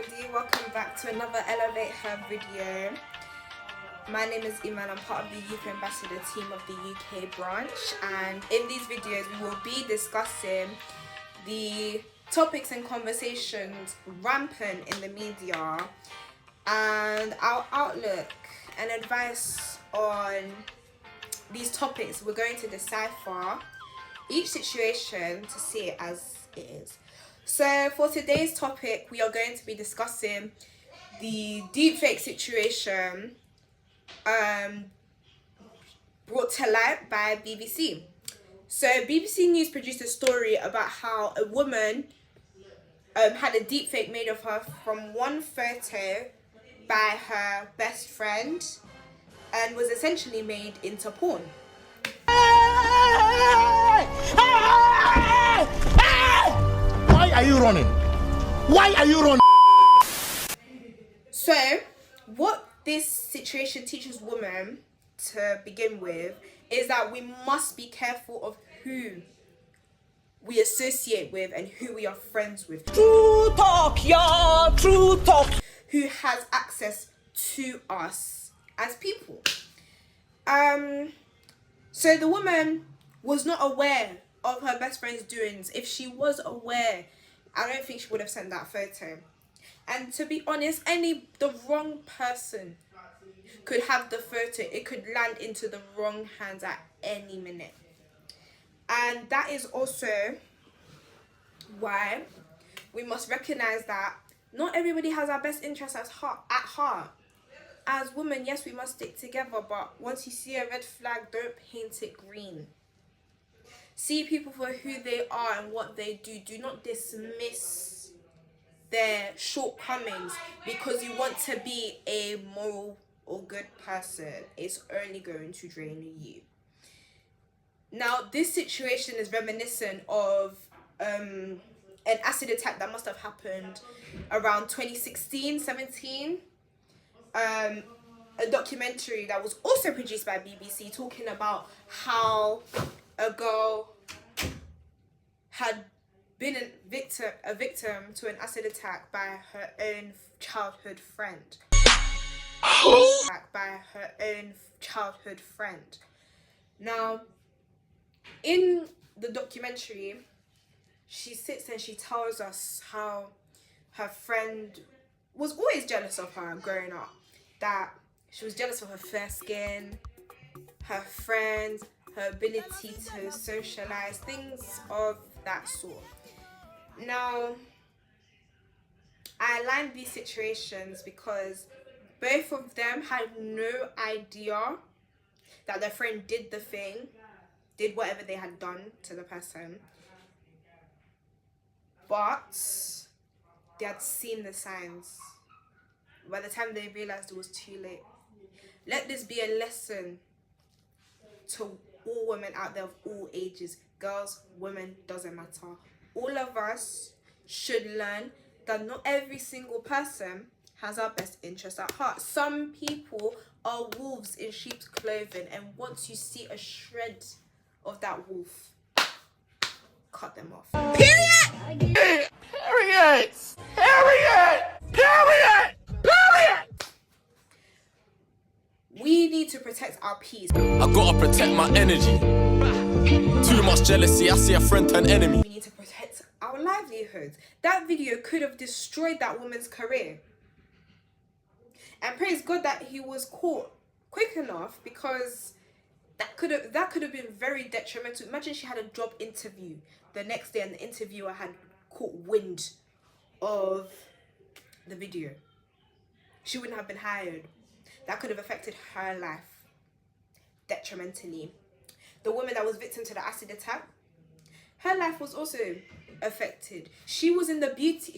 everybody, welcome back to another Elevate Her video. My name is Iman. I'm part of the Youth Ambassador team of the UK branch, and in these videos we will be discussing the topics and conversations rampant in the media and our outlook and advice on these topics. We're going to decipher each situation to see it as it is. So for today's topic, we are going to be discussing the deepfake situation brought to light by BBC. So BBC News produced a story about how a woman had a deepfake made of her from one photo by her best friend and was essentially made into porn. Why are you running? Why are you running? So, what this situation teaches women to begin with is that we must be careful of who we associate with and who we are friends with. True talk, y'all. True talk. Who has access to us as people. So the woman was not aware of her best friend's doings. If she was aware, I don't think she would have sent that photo. And to be honest, the wrong person could have the photo. It could land into the wrong hands at any minute. And that is also why we must recognize that not everybody has our best interests at heart. As women, yes, we must stick together, but once you see a red flag, don't paint it green. See people for who they are and what they do. Do not dismiss their shortcomings because you want to be a moral or good person. It's only going to drain you. Now, this situation is reminiscent of an acid attack that must have happened around 2016-17. A documentary that was also produced by BBC talking about how a girl had been a victim to an acid attack by her own childhood friend. Now, in the documentary, she sits and she tells us how her friend was always jealous of her growing up. That she was jealous of her fair skin, her friends, her ability to socialize, things of that sort. Now, I lined these situations because both of them had no idea that their friend did whatever they had done to the person. But they had seen the signs. By the time they realized it was too late. Let this be a lesson to all women out there of all ages. Girls, women, doesn't matter. All of us should learn that not every single person has our best interest at heart. Some people are wolves in sheep's clothing, and once you see a shred of that wolf, cut them off. Period! Period! Period! Period! We need to protect our peace. I gotta protect my energy. Too much jealousy, I see a friend turn enemy. We need to protect our livelihoods. That video could have destroyed that woman's career. And praise God that he was caught quick enough, because that could have been very detrimental. Imagine she had a job interview the next day and the interviewer had caught wind of the video. She wouldn't have been hired. That could have affected her life detrimentally. The woman that was victim to the acid attack, her life was also affected. She was in the beauty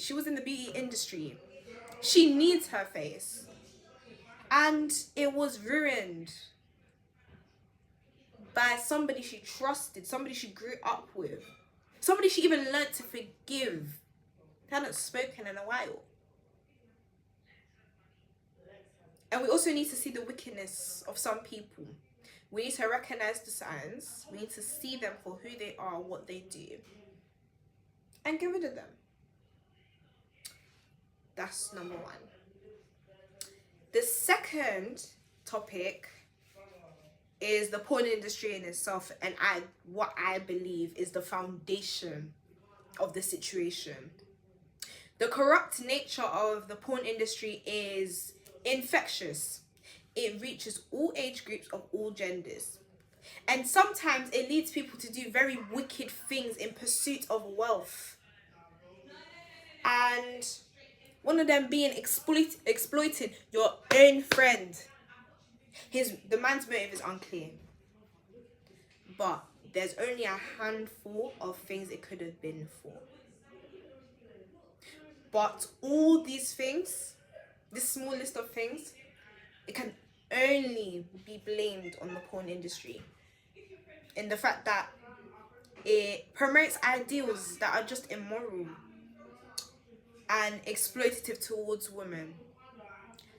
industry. She needs her face. And it was ruined by somebody she trusted, somebody she grew up with, somebody she even learned to forgive. They hadn't spoken in a while. And we also need to see the wickedness of some people. We need to recognize the signs. We need to see them for who they are, what they do, and get rid of them. That's number one. The second topic is the porn industry in itself, and what I believe is the foundation of the situation. The corrupt nature of the porn industry is infectious. It reaches all age groups of all genders. And sometimes it leads people to do very wicked things in pursuit of wealth. And one of them being exploiting your own friend. The man's motive is unclear. But there's only a handful of things it could have been for. But all these things, this small list of things, it can only be blamed on the porn industry. In the fact that it promotes ideals that are just immoral and exploitative towards women.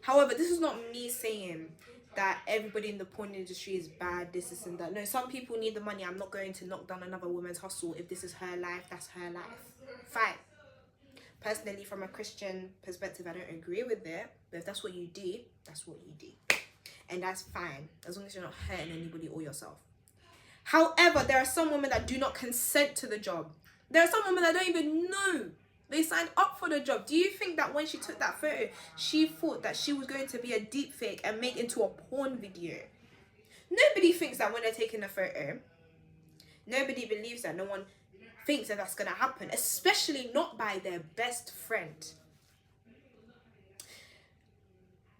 However, this is not me saying that everybody in the porn industry is bad, this and that. No, some people need the money. I'm not going to knock down another woman's hustle. If this is her life, that's her life. Fine. Personally, from a Christian perspective, I don't agree with it. But if that's what you do, that's what you do. And that's fine, as long as you're not hurting anybody or yourself. However, there are some women that do not consent to the job. There are some women that don't even know they signed up for the job. Do you think that when she took that photo, she thought that she was going to be a deepfake and make into a porn video? Nobody thinks that when they're taking a photo. Nobody believes that. No one thinks that that's going to happen, especially not by their best friend.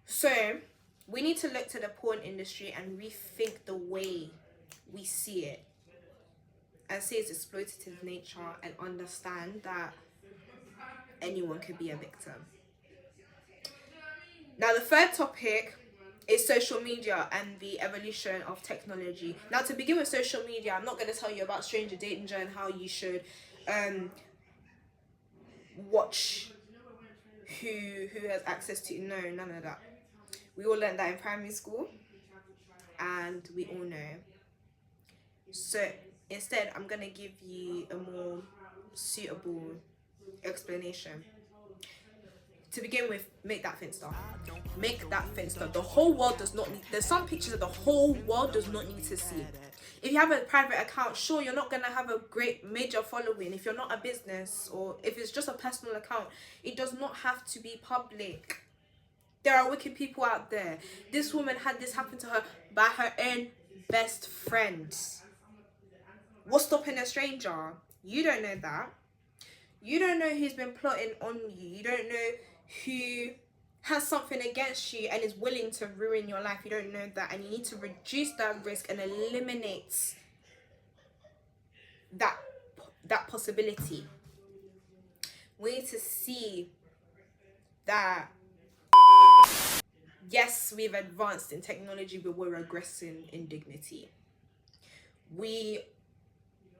So we need to look to the porn industry and rethink the way we see it and see its exploitative nature, and understand that anyone could be a victim. Now, the third topic is social media and the evolution of technology. Now, to begin with social media, I'm not going to tell you about stranger danger and how you should watch who has access to. No, none of that. We all learned that in primary school, and we all know. So instead, I'm going to give you a more suitable explanation. To begin with, make that Finsta. Make that Finsta. The whole world does not need... There's some pictures that the whole world does not need to see. If you have a private account, sure, you're not going to have a great major following. If you're not a business, or if it's just a personal account, it does not have to be public. There are wicked people out there. This woman had this happen to her by her own best friend. What's stopping a stranger? You don't know that. You don't know who's been plotting on you. You don't know who has something against you and is willing to ruin your life. You don't know that, and you need to reduce that risk and eliminate that possibility. We need to see that yes, we've advanced in technology, but we're regressing in dignity. We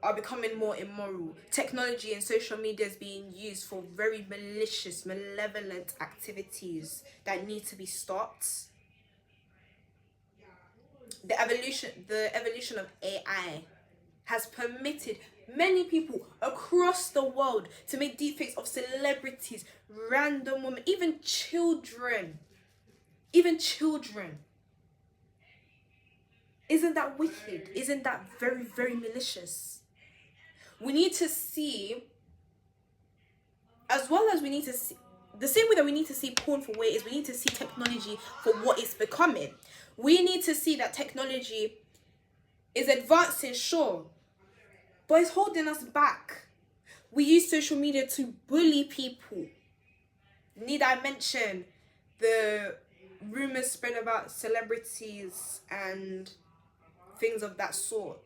are becoming more immoral. Technology and social media is being used for very malicious, malevolent activities that need to be stopped. The evolution of AI has permitted many people across the world to make deepfakes of celebrities, random women, even children. Isn't that wicked? Isn't that very, very malicious? We need to see, as well as we need to see, the same way that we need to see porn for what it is, we need to see technology for what it's becoming. We need to see that technology is advancing, sure, but it's holding us back. We use social media to bully people. Need I mention the rumors spread about celebrities and things of that sort?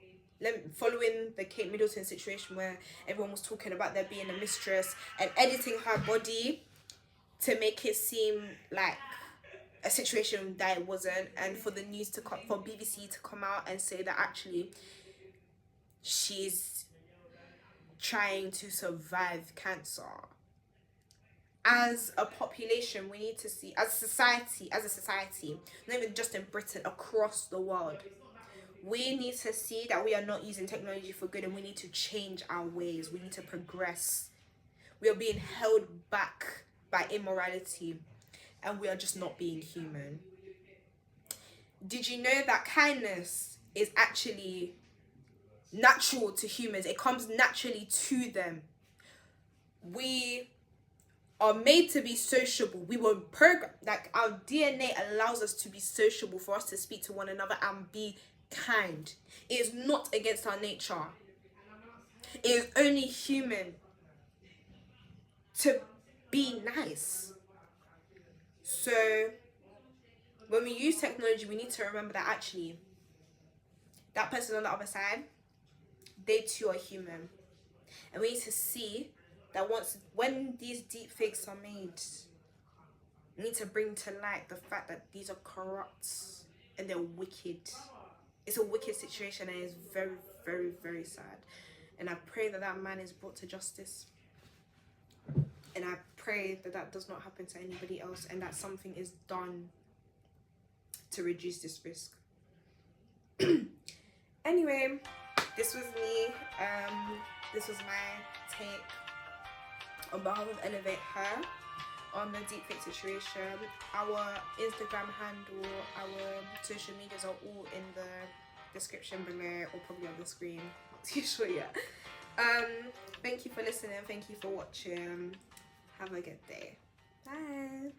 Following the Kate Middleton situation, where everyone was talking about there being a mistress and editing her body to make it seem like a situation that it wasn't, and for the news to come, for BBC to come out and say that actually she's trying to survive cancer. As a population, we need to see, as a society, not even just in Britain, across the world, we need to see that we are not using technology for good, and we need to change our ways. We need to progress. We are being held back by immorality, and we are just not being human. Did you know that kindness is actually natural to humans? It comes naturally to them. We are made to be sociable. We were programmed, like our DNA allows us to be sociable, for us to speak to one another and be kind. It is not against our nature. It is only human to be nice. So when we use technology, we need to remember that actually that person on the other side, they too are human. And we need to see that when these deep fakes are made, we need to bring to light the fact that these are corrupt and they're wicked. It's a wicked situation, and it's very, very, very sad. And I pray that that man is brought to justice. And I pray that that does not happen to anybody else, and that something is done to reduce this risk. Anyway, this was me. This was my take on behalf of Elevate Her on the deepfake situation. Our Instagram handle, our social medias are all in the description below, or probably on the screen. Not too sure yet. Thank you for listening. Thank you for watching. Have a good day. Bye.